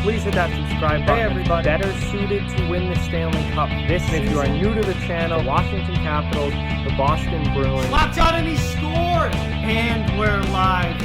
please hit that subscribe button. Hey everybody, better suited to win the Stanley Cup this season. If you are new to the channel, Washington Capitals, the Boston Bruins. Locked on and he scored! And we're live.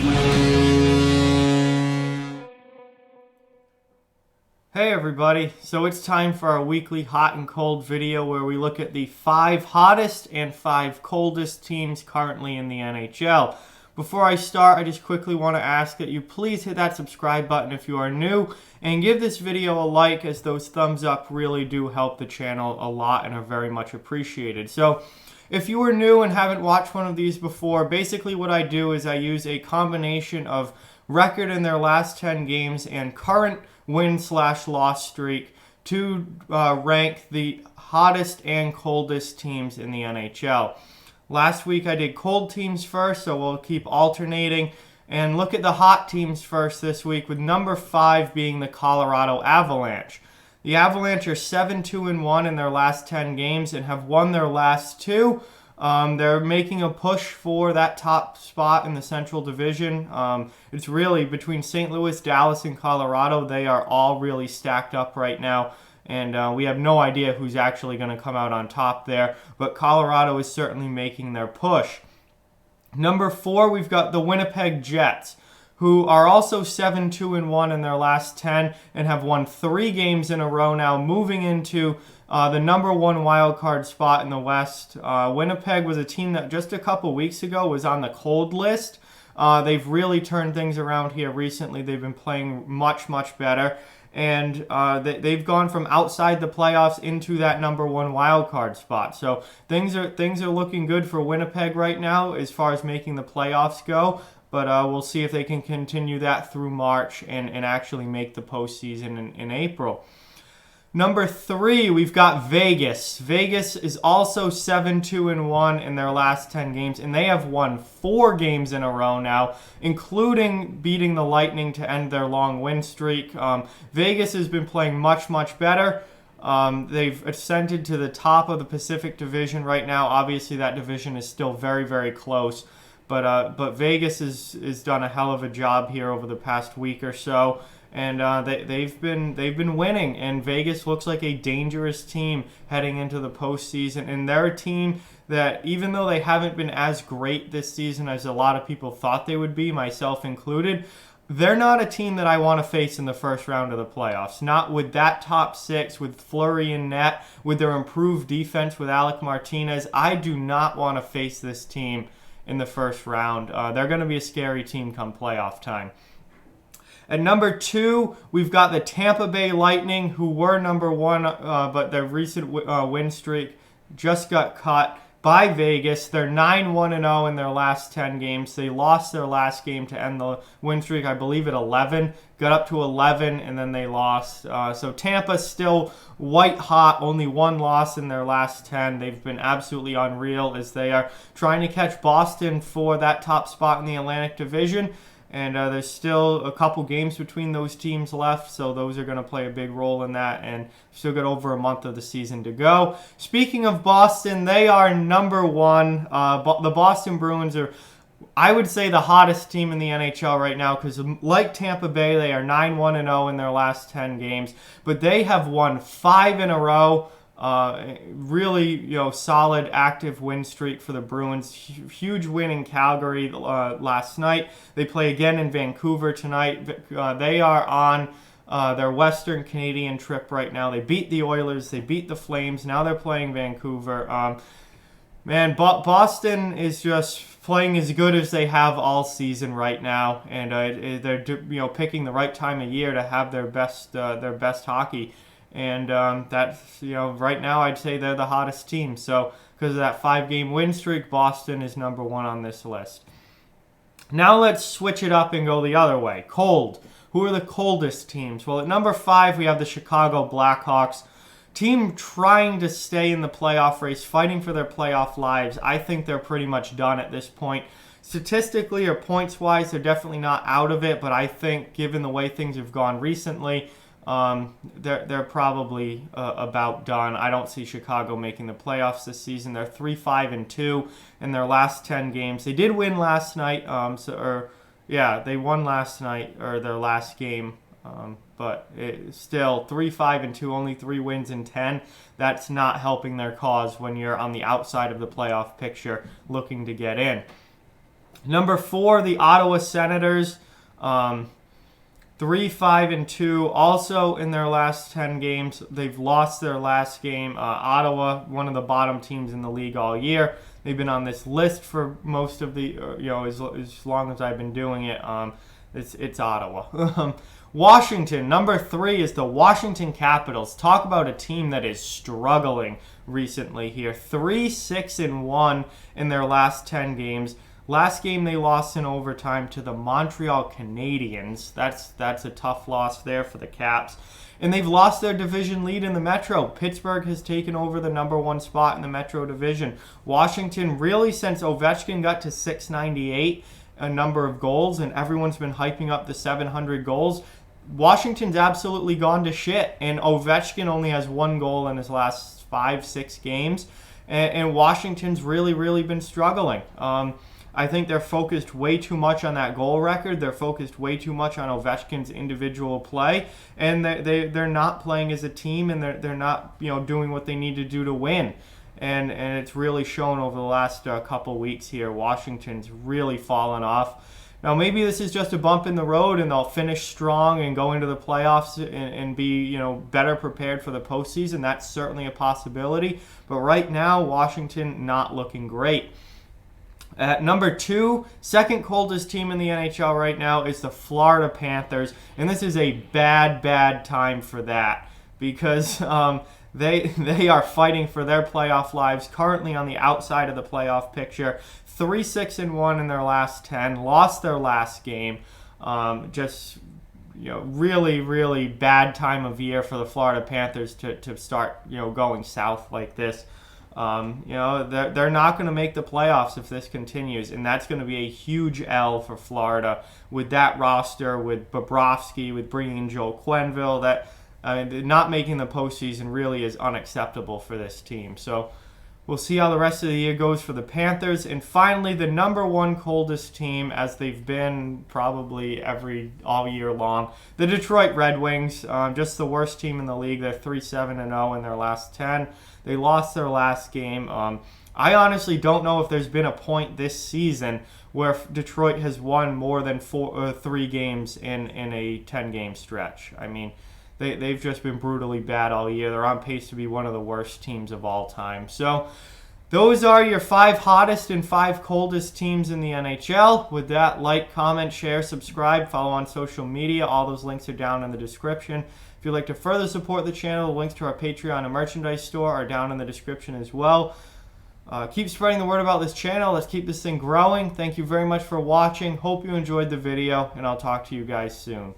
Hey everybody, so it's time for our weekly hot and cold video where we look at the 5 hottest and 5 coldest teams currently in the NHL. Before I start, I just quickly want to ask that you please hit that subscribe button if you are new and give this video a like, as those thumbs up really do help the channel a lot and are very much appreciated. So if you are new and haven't watched one of these before, basically what I do is I use a combination of record in their last 10 games and current win/loss streak to rank the hottest and coldest teams in the NHL. Last week I did cold teams first, so we'll keep alternating and look at the hot teams first this week, with number 5 being the Colorado Avalanche. The Avalanche are 7-2-1 in their last 10 games and have won their last 2. They're making a push for that top spot in the Central Division. It's really between St. Louis, Dallas, and Colorado. They are all really stacked up right now. And we have no idea who's actually going to come out on top there. But Colorado is certainly making their push. Number 4, we've got the Winnipeg Jets, who are also 7-2-1 in their last 10 and have won 3 games in a row now, moving into the number 1 wild card spot in the West. Winnipeg was a team that just a couple weeks ago was on the cold list. They've really turned things around here recently. They've been playing much, much better. And they've gone from outside the playoffs into that number 1 wild card spot. So things are looking good for Winnipeg right now as far as making the playoffs go. But we'll see if they can continue that through March and actually make the postseason in April. Number 3, we've got Vegas. Vegas is also 7-2-1 in their last 10 games, and they have won 4 games in a row now, including beating the Lightning to end their long win streak. Vegas has been playing much, much better. They've ascended to the top of the Pacific Division right now. Obviously, that division is still very, very close. But Vegas has done a hell of a job here over the past week or so. And they've been winning, and Vegas looks like a dangerous team heading into the postseason. And they're a team that, even though they haven't been as great this season as a lot of people thought they would be, myself included, they're not a team that I want to face in the first round of the playoffs. Not with that top 6, with Fleury in net, with their improved defense with Alec Martinez. I do not want to face this team in the first round. They're going to be a scary team come playoff time. At number 2, we've got the Tampa Bay Lightning, who were number 1, but their recent win streak just got cut by Vegas. They're 9-1-0 in their last 10 games. They lost their last game to end the win streak, I believe, at 11. Got up to 11, and then they lost. So Tampa's still white hot, only 1 loss in their last 10. They've been absolutely unreal as they are trying to catch Boston for that top spot in the Atlantic Division. And there's still a couple games between those teams left, so those are going to play a big role in that, and still got over a month of the season to go. Speaking of Boston, they are number 1. The Boston Bruins are, I would say, the hottest team in the NHL right now, because like Tampa Bay, they are 9-1-0 in their last 10 games, but they have won 5 in a row. Really, solid active win streak for the Bruins. Huge win in Calgary last night. They play again in Vancouver tonight. They are on their Western Canadian trip right now. They beat the Oilers. They beat the Flames. Now they're playing Vancouver. Boston is just playing as good as they have all season right now, and they're picking the right time of year to have their best hockey. And that's, right now I'd say they're the hottest team. So because of that 5-game win streak, Boston is number 1 on this list. Now let's switch it up and go the other way. Cold. Who are the coldest teams? Well, at number 5, we have the Chicago Blackhawks. Team trying to stay in the playoff race, fighting for their playoff lives. I think they're pretty much done at this point. Statistically or points-wise, they're definitely not out of it. But I think, given the way things have gone recently, they're probably about done. I don't see Chicago making the playoffs this season. They're 3-5-2 in their last 10 games. They did win last night. They won last night, or their last game. but still 3-5-2, only 3 wins in 10. That's not helping their cause when you're on the outside of the playoff picture looking to get in. Number 4, the Ottawa Senators, 3-5-2. Also in their last 10 games, they've lost their last game. Ottawa, one of the bottom teams in the league all year. They've been on this list for most of the, as long as I've been doing it. It's Ottawa. Washington, number 3 is the Washington Capitals. Talk about a team that is struggling recently here. 3-6-1 in their last 10 games. Last game they lost in overtime to the Montreal Canadiens. That's a tough loss there for the Caps. And they've lost their division lead in the Metro. Pittsburgh has taken over the number 1 spot in the Metro division. Washington, really since Ovechkin got to 698, a number of goals, and everyone's been hyping up the 700 goals, Washington's absolutely gone to shit. And Ovechkin only has 1 goal in his last 5-6 games. And Washington's really been struggling. I think they're focused way too much on that goal record. They're focused way too much on Ovechkin's individual play, and they're not playing as a team, and they're not doing what they need to do to win. And it's really shown over the last couple weeks here. Washington's really fallen off. Now maybe this is just a bump in the road, and they'll finish strong and go into the playoffs and be better prepared for the postseason. That's certainly a possibility. But right now, Washington not looking great. At number 2, second coldest team in the NHL right now is the Florida Panthers. And this is a bad time for that, because they are fighting for their playoff lives, currently on the outside of the playoff picture. 3-6-1 in their last 10, lost their last game. Really bad time of year for the Florida Panthers to start going south like this. They're not going to make the playoffs if this continues, and that's going to be a huge L for Florida with that roster, with Bobrovsky, with bringing in Joel Quenneville. Not making the postseason really is unacceptable for this team. So we'll see how the rest of the year goes for the Panthers. And finally, the number 1 coldest team, as they've been probably all year long, the Detroit Red Wings. Just the worst team in the league. They're 3-7-0 in their last 10. They lost their last game. I honestly don't know if there's been a point this season where Detroit has won more than 3 games in a 10-game stretch. I mean, they've just been brutally bad all year. They're on pace to be one of the worst teams of all time. So those are your 5 hottest and 5 coldest teams in the NHL. With that, like, comment, share, subscribe, follow on social media. All those links are down in the description. If you'd like to further support the channel, the links to our Patreon and merchandise store are down in the description as well. Keep spreading the word about this channel. Let's keep this thing growing. Thank you very much for watching. Hope you enjoyed the video, and I'll talk to you guys soon.